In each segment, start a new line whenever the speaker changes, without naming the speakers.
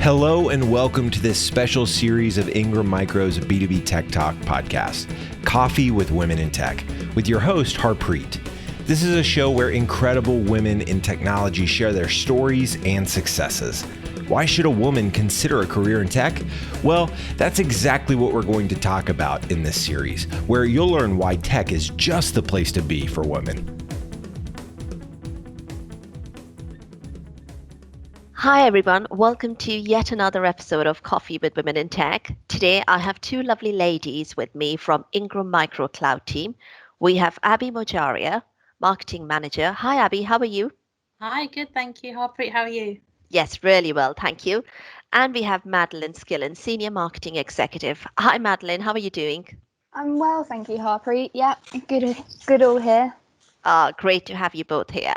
Hello and welcome to this special series of Ingram Micro's B2B Tech Talk podcast, Coffee with Women in Tech, with your host, Harpreet. This is a show where incredible women in technology share their stories and successes. Why should a woman consider a career in tech? Well, that's exactly what we're going to talk about in this series, where you'll learn why tech is just the place to be for women.
Hi everyone, welcome to yet another episode of Coffee with Women in Tech. Today I have two lovely ladies with me from Ingram Micro Cloud team. We have Abhi Morjaria, Marketing Manager. Hi Abhi, how are you?
Hi, good, thank you. Harpreet, how are you?
Yes, really well, thank you. And we have Madeleine Skillen, Senior Marketing Executive. Hi Madeleine, how are you doing?
I'm well, thank you, Harpreet. Yeah, good all here.
Great to have you both here.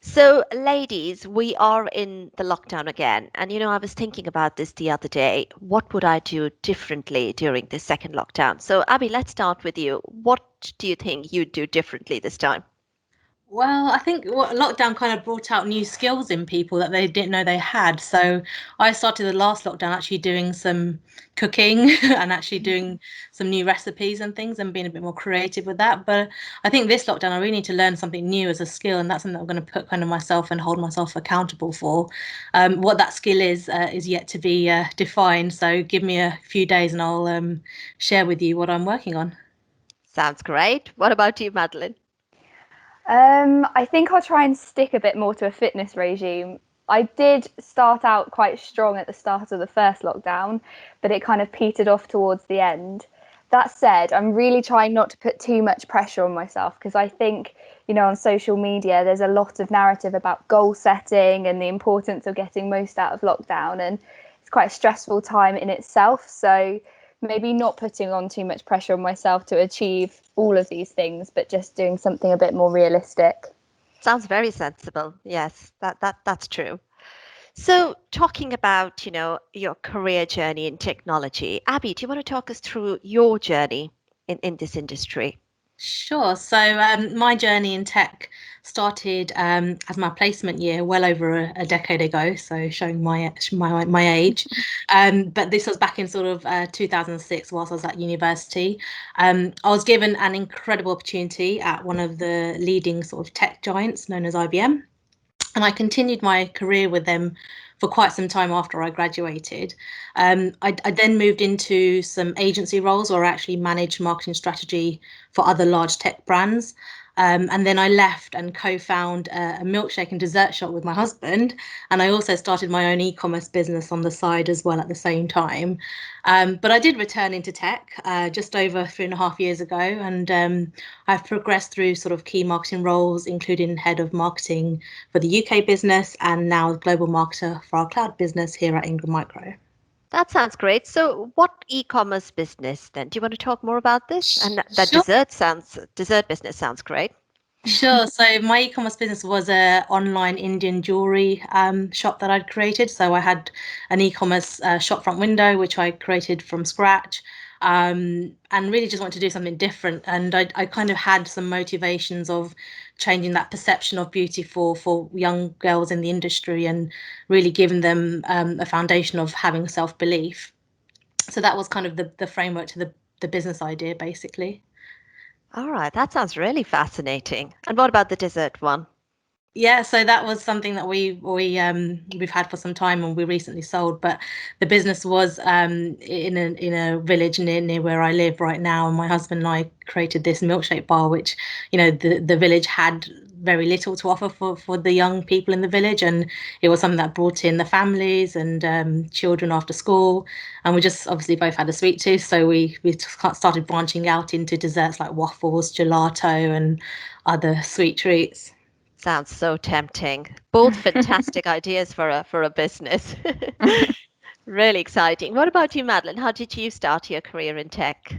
So, ladies, we are in the lockdown again. And, I was thinking about this the other day. What would I do differently during the second lockdown? So, Abhi, let's start with you. What do you think you'd do differently this time?
Well, I think what lockdown kind of brought out new skills in people that they didn't know they had. So I started the last lockdown actually doing some cooking and actually doing some new recipes and things and being a bit more creative with that. But I think this lockdown, I really need to learn something new as a skill, and that's something that I'm going to put kind of myself and hold myself accountable for. What that skill is yet to be defined. So give me a few days and I'll share with you what I'm working on.
Sounds great. What about you, Madeleine?
I think I'll try and stick a bit more to a fitness regime. I did start out quite strong at the start of the first lockdown, but it kind of petered off towards the end. That said, I'm really trying not to put too much pressure on myself because I think, on social media, there's a lot of narrative about goal setting and the importance of getting most out of lockdown. And it's quite a stressful time in itself. So maybe not putting on too much pressure on myself to achieve all of these things, but just doing something a bit more realistic.
Sounds very sensible. Yes, that's true. So, talking about, your career journey in technology, Abhi, do you want to talk us through your journey in this industry?
Sure. So my journey in tech started as my placement year well over a decade ago. So showing my age. But this was back in sort of 2006 whilst I was at university. I was given an incredible opportunity at one of the leading sort of tech giants known as IBM. And I continued my career with them for quite some time after I graduated. I then moved into some agency roles where I actually managed marketing strategy for other large tech brands. And then I left and co-found a milkshake and dessert shop with my husband. And I also started my own e-commerce business on the side as well at the same time. But I did return into tech just over 3.5 years ago. And I've progressed through sort of key marketing roles, including head of marketing for the UK business and now global marketer for our cloud business here at Ingram Micro.
That sounds great. So, what e-commerce business then? Do you want to talk more about this? And that
Sure.
dessert business sounds great.
Sure. So my e-commerce business was a online Indian jewelry shop that I'd created. So I had an e-commerce shop front window, which I created from scratch, and really just wanted to do something different. And I kind of had some motivations of changing that perception of beauty for young girls in the industry and really giving them a foundation of having self-belief. So that was kind of the framework to the business idea, basically.
All right, that sounds really fascinating. And what about the dessert one?
Yeah, so that was something that we've had for some time and we recently sold. But the business was in a village near where I live right now, and my husband and I created this milkshake bar, which the village had very little to offer for the young people in the village, and it was something that brought in the families and children after school, and we just obviously both had a sweet tooth, so we started branching out into desserts like waffles, gelato, and other sweet treats.
Sounds so tempting. Both fantastic ideas for a business. Really exciting. What about you, Madeline? How did you start your career in tech?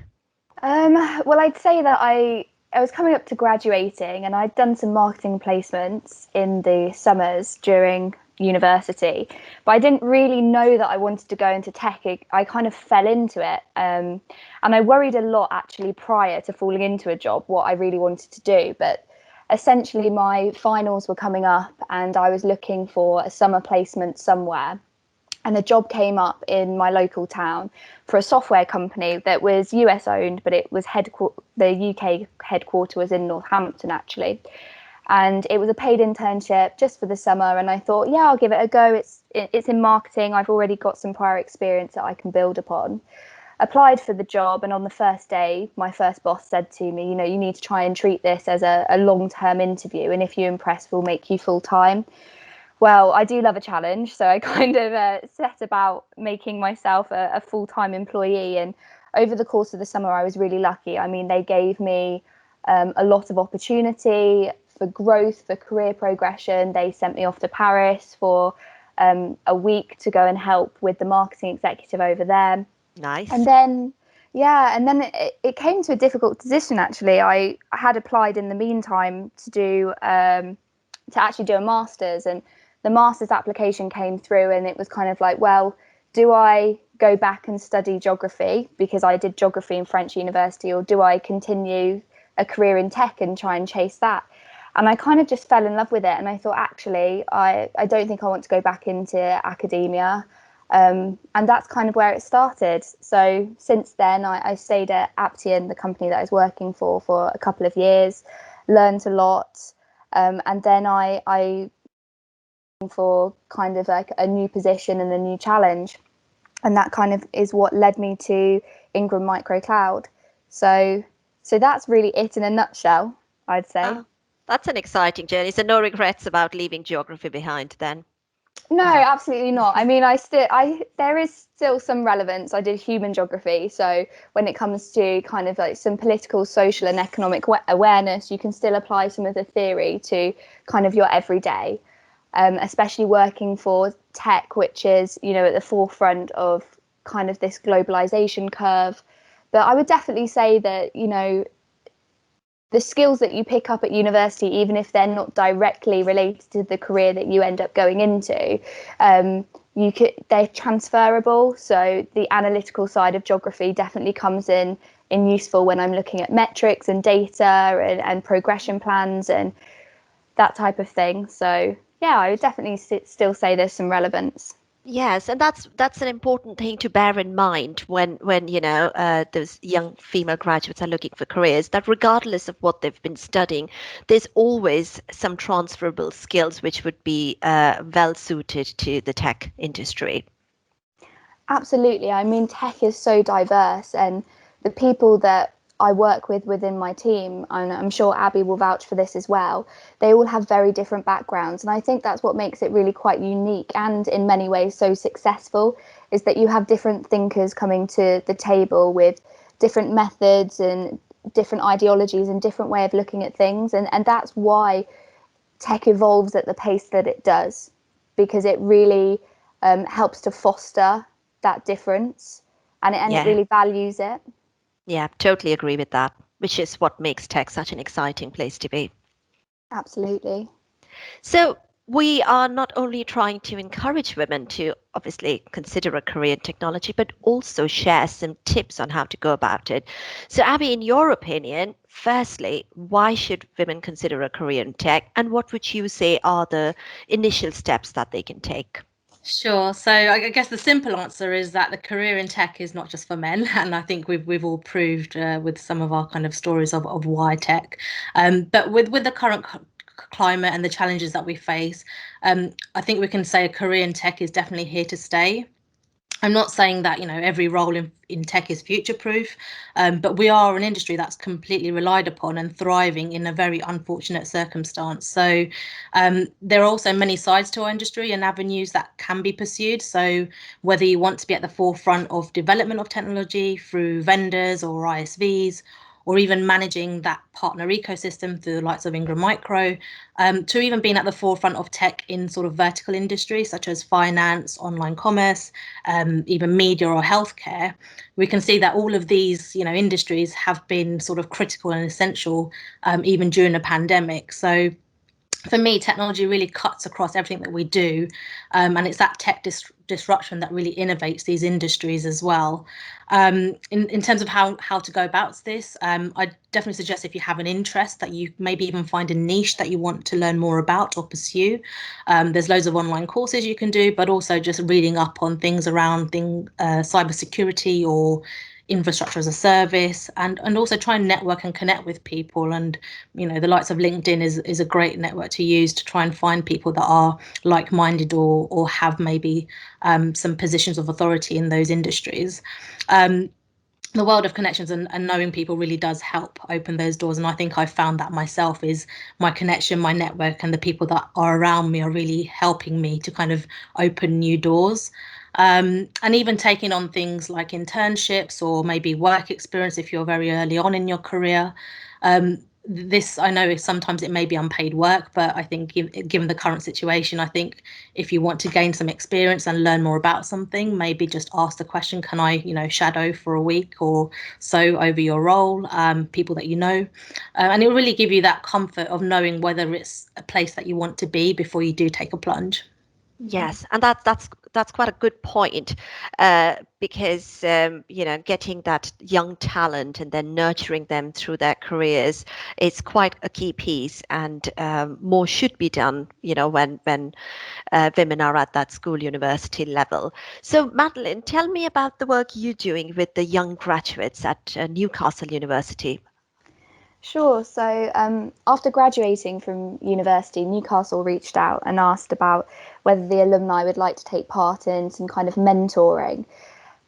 Well, I'd say that I was coming up to graduating and I'd done some marketing placements in the summers during university, but I didn't really know that I wanted to go into tech. I kind of fell into it, and I worried a lot actually prior to falling into a job what I really wanted to do. But essentially my finals were coming up and I was looking for a summer placement somewhere. and a job came up in my local town for a software company that was US owned, but it was the UK headquarter was in Northampton actually. And it was a paid internship just for the summer. And I thought, yeah, I'll give it a go. It's in marketing. I've already got some prior experience that I can build upon. Applied for the job, and on the first day, my first boss said to me, you need to try and treat this as a long-term interview, and if you impress, we'll make you full-time. Well, I do love a challenge, so I kind of set about making myself a full-time employee. And over the course of the summer, I was really lucky. I mean, they gave me a lot of opportunity for growth, for career progression. They sent me off to Paris for a week to go and help with the marketing executive over there.
Nice.
And then, it came to a difficult decision, actually. I had applied in the meantime to actually do a master's, and the master's application came through, and it was kind of like, well, do I go back and study geography because I did geography in French university, or do I continue a career in tech and try and chase that? And I kind of just fell in love with it, and I thought, actually, I don't think I want to go back into academia. And that's kind of where it started. So since then, I stayed at Aptian, the company that I was working for a couple of years, learned a lot. And then I for kind of like a new position and a new challenge. And that kind of is what led me to Ingram Micro Cloud. So that's really it in a nutshell, I'd say.
Oh, that's an exciting journey. So no regrets about leaving geography behind then?
No, absolutely not. I mean, there is still some relevance. I did human geography, so when it comes to kind of like some political, social, and economic awareness, you can still apply some of the theory to kind of your everyday, especially working for tech, which is, at the forefront of kind of this globalization curve. But I would definitely say that, the skills that you pick up at university, even if they're not directly related to the career that you end up going into, they're transferable. So the analytical side of geography definitely comes in useful when I'm looking at metrics and data and progression plans and that type of thing. So yeah, I would definitely still say there's some relevance.
Yes, and that's an important thing to bear in mind when those young female graduates are looking for careers, that regardless of what they've been studying, there's always some transferable skills which would be well suited to the tech industry.
Absolutely. I mean, tech is so diverse, and the people that I work with within my team, and I'm sure Abby will vouch for this as well, they all have very different backgrounds. And I think that's what makes it really quite unique and in many ways so successful, is that you have different thinkers coming to the table with different methods and different ideologies and different way of looking at things. And that's why tech evolves at the pace that it does, because it really helps to foster that difference, and it really values it.
Yeah, totally agree with that, which is what makes tech such an exciting place to be.
Absolutely.
So we are not only trying to encourage women to obviously consider a career in technology, but also share some tips on how to go about it. So Abby, in your opinion, firstly, why should women consider a career in tech, and what would you say are the initial steps that they can take?
Sure. So I guess the simple answer is that the career in tech is not just for men, and I think we've all proved with some of our kind of stories of why tech. But with the current climate and the challenges that we face, I think we can say a career in tech is definitely here to stay. I'm not saying that every role in tech is future proof, but we are an industry that's completely relied upon and thriving in a very unfortunate circumstance. So there are also many sides to our industry and avenues that can be pursued. So whether you want to be at the forefront of development of technology through vendors or ISVs, or even managing that partner ecosystem through the likes of Ingram Micro, to even being at the forefront of tech in sort of vertical industries such as finance, online commerce, even media or healthcare, we can see that all of these, industries have been sort of critical and essential, even during the pandemic. So for me, technology really cuts across everything that we do, and it's that tech disruption that really innovates these industries as well. In terms of how to go about this, I definitely suggest, if you have an interest, that you maybe even find a niche that you want to learn more about or pursue. There's loads of online courses you can do, but also just reading up on things around cybersecurity or infrastructure as a service, and also try and network and connect with people. And the likes of LinkedIn is a great network to use to try and find people that are like-minded or have maybe some positions of authority in those industries. The world of connections and knowing people really does help open those doors, and I think I found that myself. Is my connection, my network, and the people that are around me are really helping me to kind of open new doors. And even taking on things like internships or maybe work experience if you're very early on in your career. This, I know, sometimes it may be unpaid work, but I think given the current situation, I think if you want to gain some experience and learn more about something, maybe just ask the question, can I, shadow for a week or so over your role, people that you know, and it will really give you that comfort of knowing whether it's a place that you want to be before you do take a plunge.
Yes, and that's quite a good point, because getting that young talent and then nurturing them through their careers is quite a key piece, and more should be done. When women are at that school university level. So, Madeleine, tell me about the work you're doing with the young graduates at Newcastle University.
Sure. So after graduating from university, Newcastle reached out and asked about whether the alumni would like to take part in some kind of mentoring.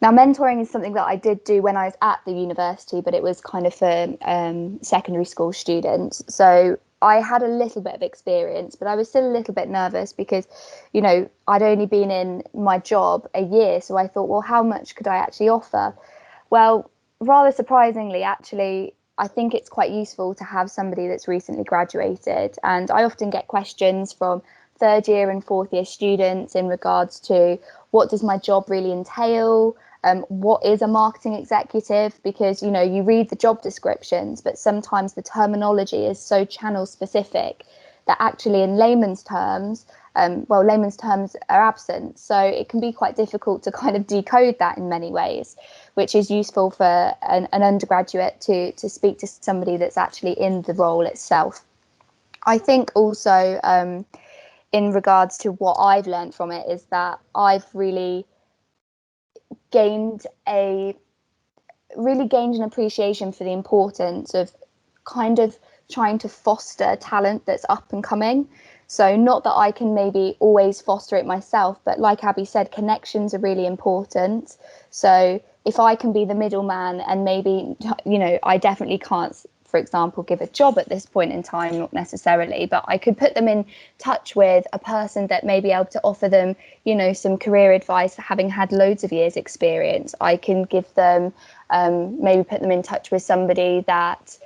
Now, mentoring is something that I did do when I was at the university, but it was kind of for secondary school students. So I had a little bit of experience, but I was still a little bit nervous because, I'd only been in my job a year. So I thought, well, how much could I actually offer? Well, rather surprisingly, actually, I think it's quite useful to have somebody that's recently graduated. And I often get questions from third year and fourth year students in regards to what does my job really entail? What is a marketing executive? Because, you read the job descriptions, but sometimes the terminology is so channel specific that actually in layman's terms, layman's terms are absent. So it can be quite difficult to kind of decode that in many ways, which is useful for an undergraduate to speak to somebody that's actually in the role itself. I think also in regards to what I've learned from it is that I've really gained an appreciation for the importance of kind of trying to foster talent that's up and coming. So not that I can maybe always foster it myself, but like Abby said, connections are really important. So if I can be the middleman and maybe, I definitely can't, for example, give a job at this point in time, not necessarily, but I could put them in touch with a person that may be able to offer them, some career advice, having had loads of years experience. I can give them, maybe put them in touch with somebody that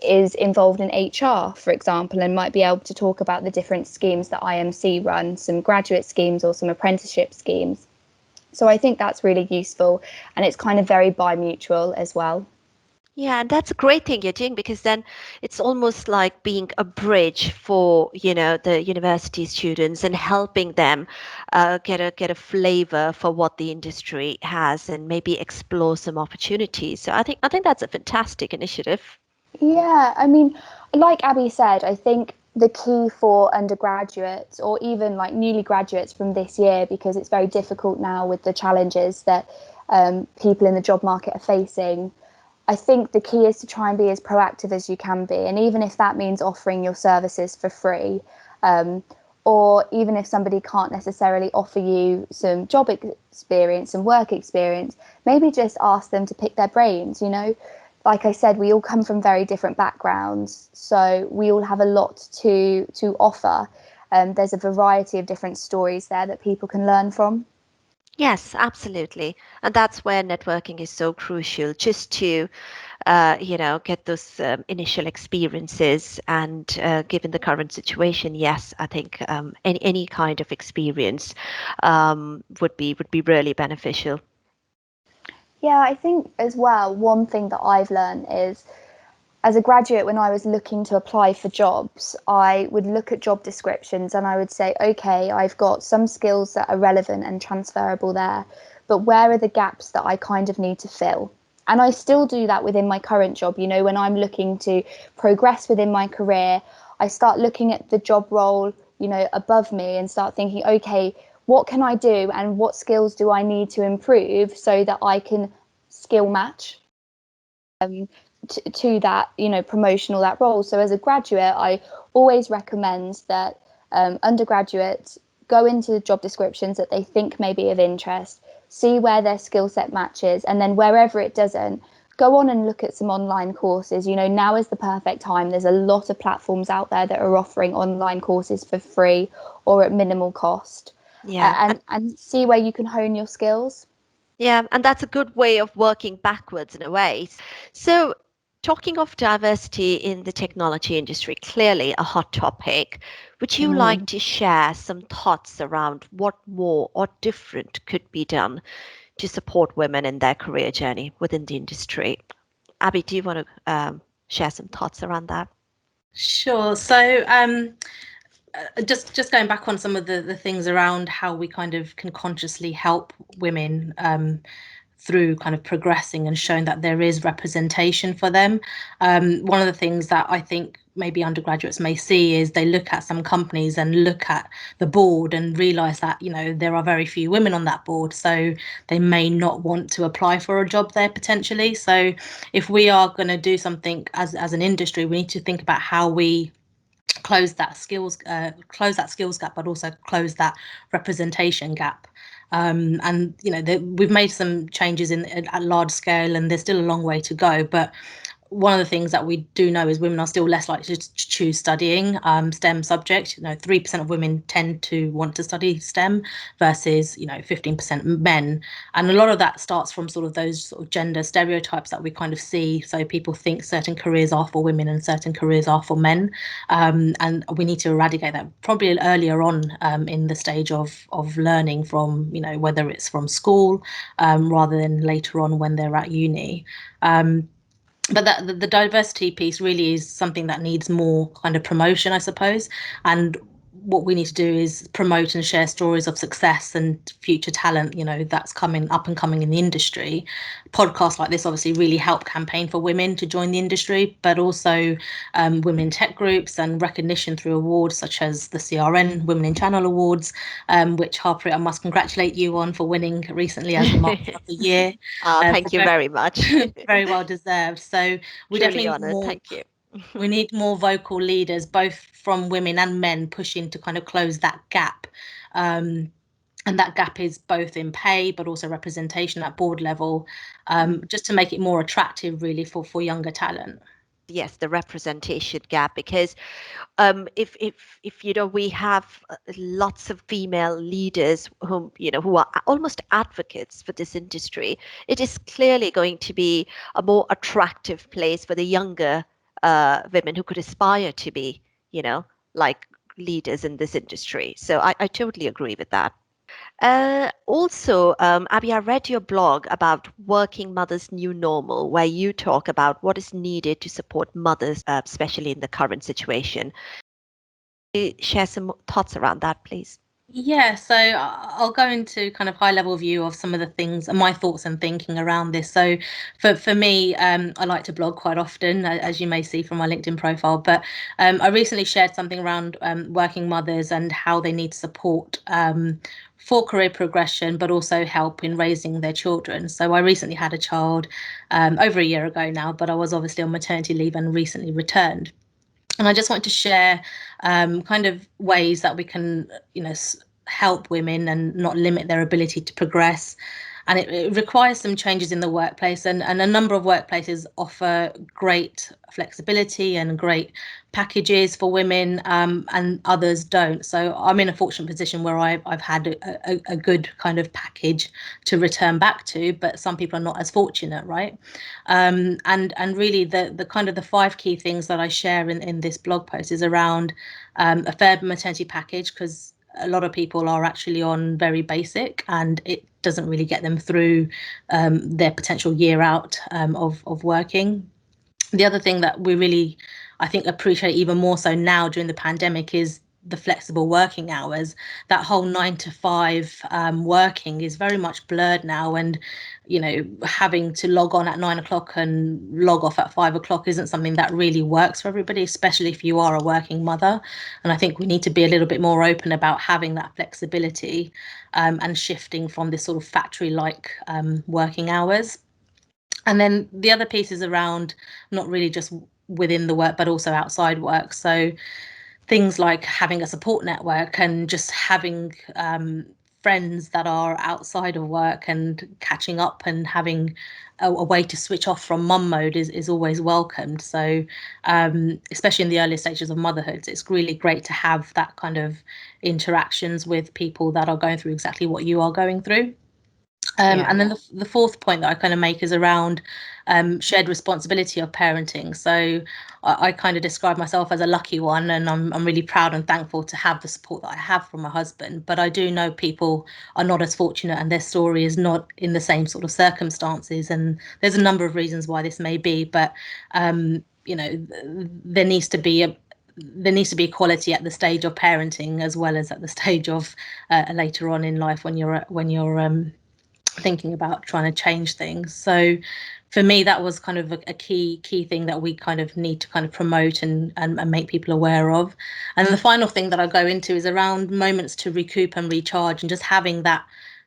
is involved in HR, for example, and might be able to talk about the different schemes that IMC run, some graduate schemes or some apprenticeship schemes. So I think that's really useful, and it's kind of very bi-mutual as well.
Yeah, and that's a great thing you're doing, because then it's almost like being a bridge for, the university students and helping them get a flavor for what the industry has and maybe explore some opportunities. So I think that's a fantastic initiative.
Yeah, I mean, like Abby said, I think the key for undergraduates or even like newly graduates from this year, because it's very difficult now with the challenges that people in the job market are facing. I think the key is to try and be as proactive as you can be. And even if that means offering your services for free, or even if somebody can't necessarily offer you some job experience, some work experience, maybe just ask them to pick their brains, Like I said, we all come from very different backgrounds, so we all have a lot to offer. There's a variety of different stories there that people can learn from.
Yes, absolutely. And that's where networking is so crucial, just to, get those initial experiences. And given the current situation, yes, I think any kind of experience would be really beneficial.
Yeah, I think as well, one thing that I've learned is as a graduate, when I was looking to apply for jobs, I would look at job descriptions and I would say, okay, I've got some skills that are relevant and transferable there, but where are the gaps that I kind of need to fill? And I still do that within my current job. You know, when I'm looking to progress within my career, I start looking at the job role, you know, above me and start thinking, okay, what can I do and what skills do I need to improve so that I can skill match to that, you know, promotion or that role. So as a graduate, I always recommend that undergraduates go into job descriptions that they think may be of interest, see where their skill set matches, and then wherever it doesn't, go on and look at some online courses. You know, now is the perfect time. There's a lot of platforms out there that are offering online courses for free or at minimal cost.
Yeah.
And see where you can hone your skills.
Yeah, and that's a good way of working backwards in a way. So, talking of diversity in the technology industry, clearly a hot topic. Would you like to share some thoughts around what more or different could be done to support women in their career journey within the industry? Abby, do you want to share some thoughts around that?
Sure. So just going back on some of the things around how we kind of can consciously help women through kind of progressing and showing that there is representation for them. One of the things that I think maybe undergraduates may see is they look at some companies and look at the board and realise that, you know, there are very few women on that board, so they may not want to apply for a job there potentially. So if we are going to do something as an industry, we need to think about how we close that skills gap, but also close that representation gap. And you know, we've made some changes at large scale, and there's still a long way to go. But one of the things that we do know is women are still less likely to choose studying STEM subjects. You know, 3% of women tend to want to study STEM versus, you know, 15% men. And a lot of that starts from sort of those sort of gender stereotypes that we kind of see. So people think certain careers are for women and certain careers are for men. And we need to eradicate that probably earlier on in the stage of learning from, you know, whether it's from school rather than later on when they're at uni. But that the diversity piece really is something that needs more kind of promotion, I suppose. And what we need to do is promote and share stories of success and future talent, you know, that's coming up and coming in the industry. Podcasts like this obviously really help campaign for women to join the industry, but also women in tech groups and recognition through awards such as the CRN Women in Channel Awards, which Harpreet, I must congratulate you on for winning recently as the Marketer of the Year.
Thank you very much.
Very well deserved. So we
Truly
definitely need
honored.
more.
Thank you.
We need more vocal leaders, both from women and men, pushing to kind of close that gap. And that gap is both in pay, but also representation at board level, just to make it more attractive, really, for younger talent.
Yes, the representation gap, because if you know, we have lots of female leaders whom, you know, who are almost advocates for this industry, it is clearly going to be a more attractive place for the younger women who could aspire to be, you know, like leaders in this industry. So I totally agree with that. Also, Abby, I read your blog about Working Mother's New Normal, where you talk about what is needed to support mothers, especially in the current situation. Share some thoughts around that, please.
Yeah, so I'll go into kind of high level view of some of the things and my thoughts and thinking around this. So for me, I like to blog quite often, as you may see from my LinkedIn profile. But I recently shared something around working mothers and how they need support for career progression, but also help in raising their children. So I recently had a child over a year ago now, but I was obviously on maternity leave and recently returned. And I just want to share kind of ways that we can, you know, help women and not limit their ability to progress. And it requires some changes in the workplace, and a number of workplaces offer great flexibility and great packages for women, and others don't. So I'm in a fortunate position where I've had a good kind of package to return back to, but some people are not as fortunate, right? And really the kind of the 5 key things that I share in this blog post is around a fair maternity package, because a lot of people are actually on very basic, and it doesn't really get them through their potential year out of working. The other thing that we really, I think, appreciate even more so now during the pandemic is the flexible working hours. That whole 9 to 5 working is very much blurred now, and having to log on at 9 o'clock and log off at 5 o'clock isn't something that really works for everybody, especially if you are a working mother. And I think we need to be a little bit more open about having that flexibility, and shifting from this sort of factory-like working hours. And then the other piece is around not really just within the work, but also outside work. So things like having a support network and just having friends that are outside of work and catching up and having a way to switch off from mum mode is always welcomed. So especially in the early stages of motherhood, it's really great to have that kind of interactions with people that are going through exactly what you are going through. And then the fourth point that I kind of make is around shared responsibility of parenting. So I kind of describe myself as a lucky one, and I'm really proud and thankful to have the support that I have from my husband. But I do know people are not as fortunate, and their story is not in the same sort of circumstances. And there's a number of reasons why this may be, but there needs to be equality at the stage of parenting as well as at the stage of later on in life when you're thinking about trying to change things. So for me, that was kind of a key thing that we kind of need to kind of promote and make people aware of. And the final thing that I go into is around moments to recoup and recharge, and just having that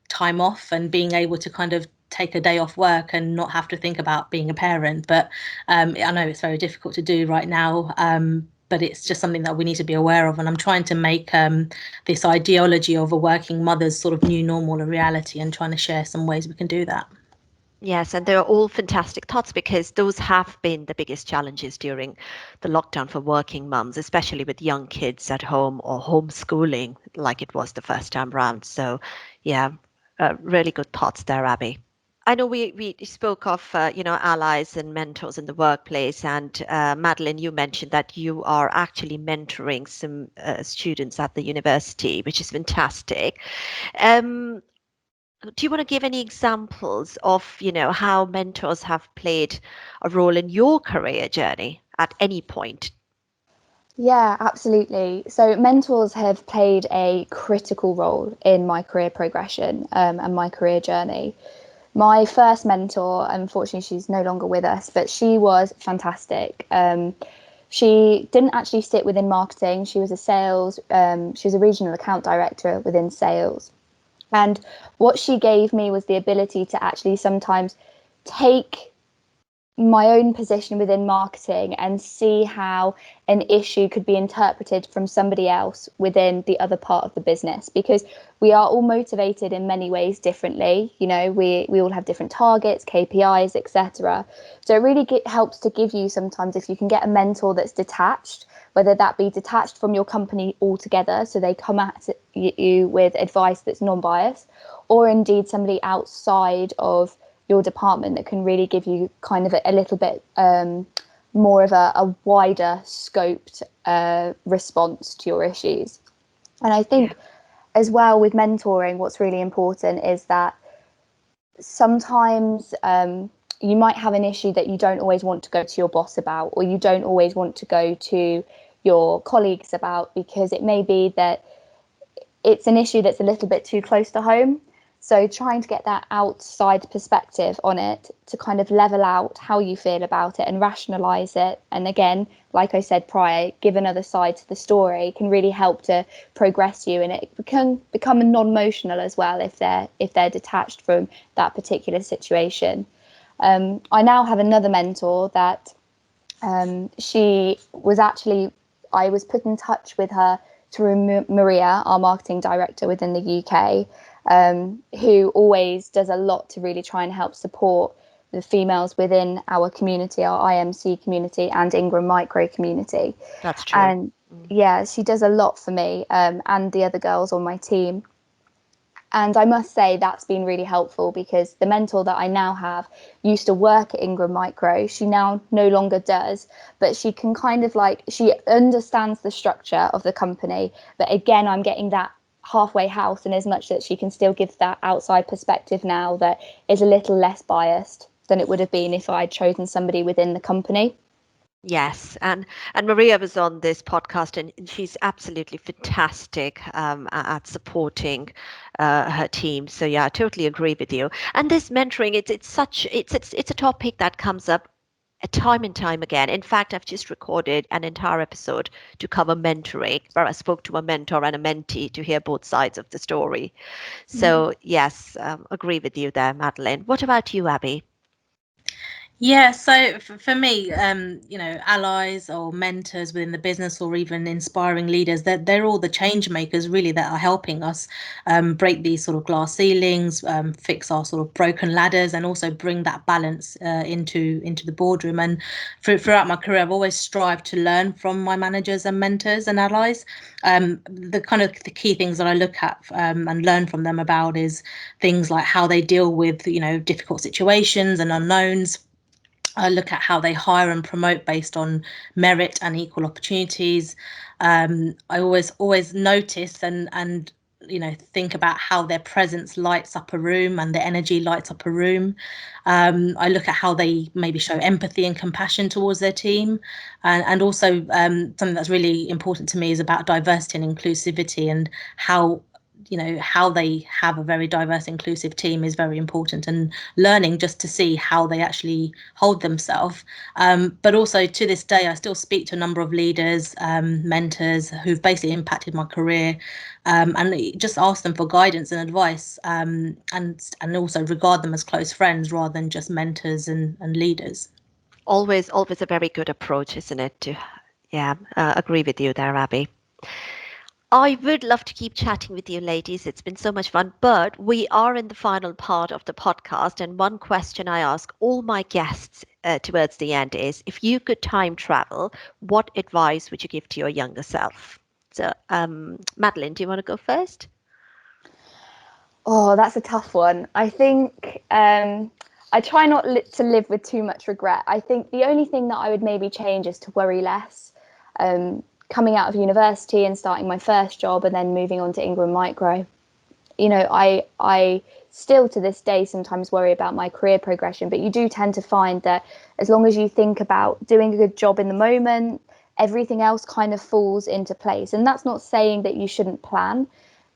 time off and being able to kind of take a day off work and not have to think about being a parent. But I know it's very difficult to do right now, but it's just something that we need to be aware of. And I'm trying to make this ideology of a working mother's sort of new normal a reality, and trying to share some ways we can do that.
Yes, and they're all fantastic thoughts, because those have been the biggest challenges during the lockdown for working mums, especially with young kids at home or homeschooling like it was the first time round. So yeah, really good thoughts there, Abby. I know we spoke of allies and mentors in the workplace, and Madeleine, you mentioned that you are actually mentoring some students at the university, which is fantastic. Um, do you want to give any examples of how mentors have played a role in your career journey at any point?
Yeah, absolutely. So mentors have played a critical role in my career progression, and my career journey. My first mentor, unfortunately, she's no longer with us, but she was fantastic. She didn't actually sit within marketing. She was she was a regional account director within sales. And what she gave me was the ability to actually sometimes take my own position within marketing and see how an issue could be interpreted from somebody else within the other part of the business, because we are all motivated in many ways differently. We all have different targets, KPIs, etc. So it really helps to give you, sometimes if you can get a mentor that's detached, whether that be detached from your company altogether, so they come at you with advice that's non-biased, or indeed somebody outside of your department that can really give you kind of a little bit more of a wider scoped response to your issues. And I think as well with mentoring, what's really important is that sometimes you might have an issue that you don't always want to go to your boss about, or you don't always want to go to your colleagues about, because it may be that it's an issue that's a little bit too close to home. So trying to get that outside perspective on it to kind of level out how you feel about it and rationalize it. And again, like I said prior, give another side to the story can really help to progress you, and it can become non-emotional as well if they're detached from that particular situation. I now have another mentor that she was actually, I was put in touch with her through Maria, our marketing director within the UK, who always does a lot to really try and help support the females within our community, our IMC community and Ingram Micro community.
That's true.
And yeah, she does a lot for me and the other girls on my team. And I must say that's been really helpful, because the mentor that I now have used to work at Ingram Micro. She now no longer does, but she can kind of she understands the structure of the company. But again, I'm getting that halfway house, in as much that she can still give that outside perspective now that is a little less biased than it would have been if I'd chosen somebody within the company.
Yes, and Maria was on this podcast, and she's absolutely fantastic at supporting her team. So yeah, I totally agree with you. And this mentoring, it's a topic that comes up time and time again. In fact, I've just recorded an entire episode to cover mentoring, where I spoke to a mentor and a mentee to hear both sides of the story. So yes, agree with you there, Madeleine. What about you, Abby?
Yeah, so for me, allies or mentors within the business, or even inspiring leaders, they're all the change makers really that are helping us break these sort of glass ceilings, fix our sort of broken ladders, and also bring that balance into the boardroom. And throughout my career, I've always strived to learn from my managers and mentors and allies. The key things that I look at and learn from them about is things like how they deal with difficult situations and unknowns. I look at how they hire and promote based on merit and equal opportunities. I always notice and think about how their presence lights up a room and their energy lights up a room. I look at how they maybe show empathy and compassion towards their team, and also something that's really important to me is about diversity and inclusivity, and how they have a very diverse, inclusive team is very important, and learning just to see how they actually hold themselves. But also to this day, I still speak to a number of leaders, mentors who've basically impacted my career, and just ask them for guidance and advice, and also regard them as close friends rather than just mentors and leaders.
Always a very good approach, isn't it? Yeah, agree with you there, Abby. I would love to keep chatting with you, ladies. It's been so much fun, but we are in the final part of the podcast. And one question I ask all my guests towards the end is, if you could time travel, what advice would you give to your younger self? So, Madeleine, do you want to go first?
Oh, that's a tough one. I think I try not to live with too much regret. I think the only thing that I would maybe change is to worry less. Coming out of university and starting my first job and then moving on to Ingram Micro, I still to this day sometimes worry about my career progression, but you do tend to find that as long as you think about doing a good job in the moment, everything else kind of falls into place. And that's not saying that you shouldn't plan,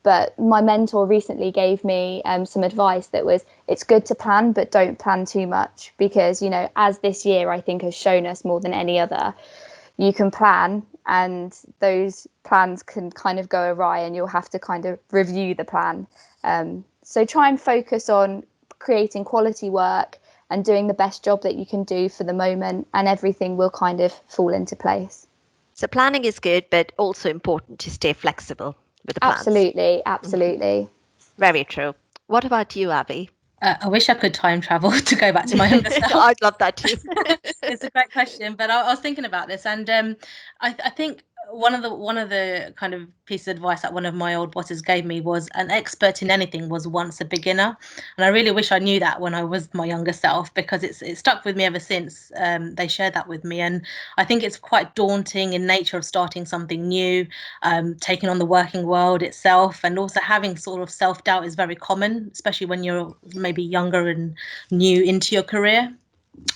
but my mentor recently gave me some advice that was, it's good to plan, but don't plan too much, because, as this year I think has shown us more than any other, you can plan and those plans can kind of go awry and you'll have to kind of review the plan. So try and focus on creating quality work and doing the best job that you can do for the moment, and everything will kind of fall into place.
So planning is good, but also important to stay flexible with the plans.
Absolutely.
Very true. What about you, Abby?
I wish I could time travel to go back to my younger self.
I'd love that too.
It's a great question, but I was thinking about this, and I think one of the kind of pieces of advice that one of my old bosses gave me was, an expert in anything was once a beginner. And I really wish I knew that when I was my younger self, because it's stuck with me ever since. They shared that with me, and I think it's quite daunting in nature of starting something new, taking on the working world itself, and also having sort of self-doubt is very common, especially when you're maybe younger and new into your career.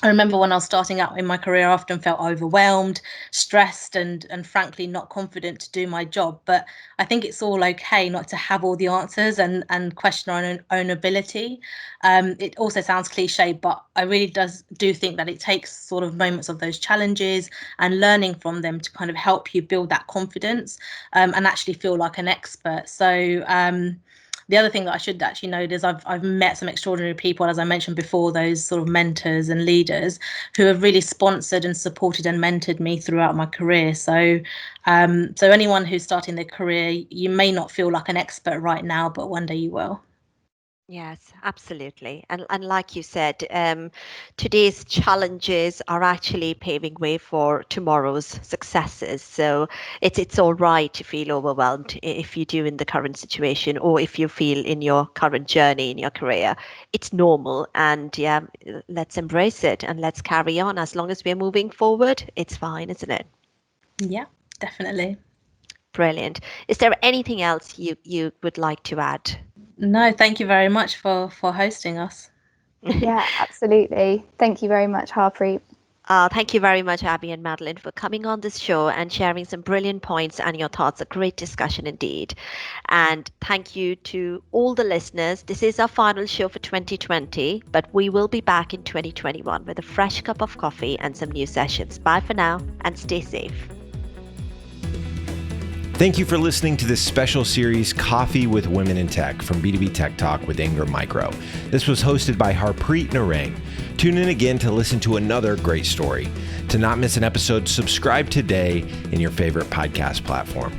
I remember when I was starting out in my career, I often felt overwhelmed, stressed, and frankly not confident to do my job. But I think it's all okay not to have all the answers and question our own ability. It also sounds cliche, but I really do think that it takes sort of moments of those challenges and learning from them to kind of help you build that confidence, and actually feel like an expert. So the other thing that I should actually note is I've met some extraordinary people, as I mentioned before, those sort of mentors and leaders who have really sponsored and supported and mentored me throughout my career. So anyone who's starting their career, you may not feel like an expert right now, but one day you will.
Yes, absolutely. And like you said, today's challenges are actually paving way for tomorrow's successes. So it's all right to feel overwhelmed if you do in the current situation, or if you feel in your current journey in your career. It's normal, and yeah, let's embrace it and let's carry on. As long as we're moving forward, it's fine, isn't it?
Yeah, definitely.
Brilliant. Is there anything else you would like to add?
No, thank you very much for hosting us.
Yeah, absolutely. Thank you very much, Harpreet.
Thank you very much, Abby and Madeleine, for coming on this show and sharing some brilliant points and your thoughts. A great discussion indeed. And thank you to all the listeners. This is our final show for 2020, but we will be back in 2021 with a fresh cup of coffee and some new sessions. Bye for now and stay safe.
Thank you for listening to this special series, Coffee with Women in Tech, from B2B Tech Talk with Ingram Micro. This was hosted by Harpreet Narang. Tune in again to listen to another great story. To not miss an episode, subscribe today in your favorite podcast platform.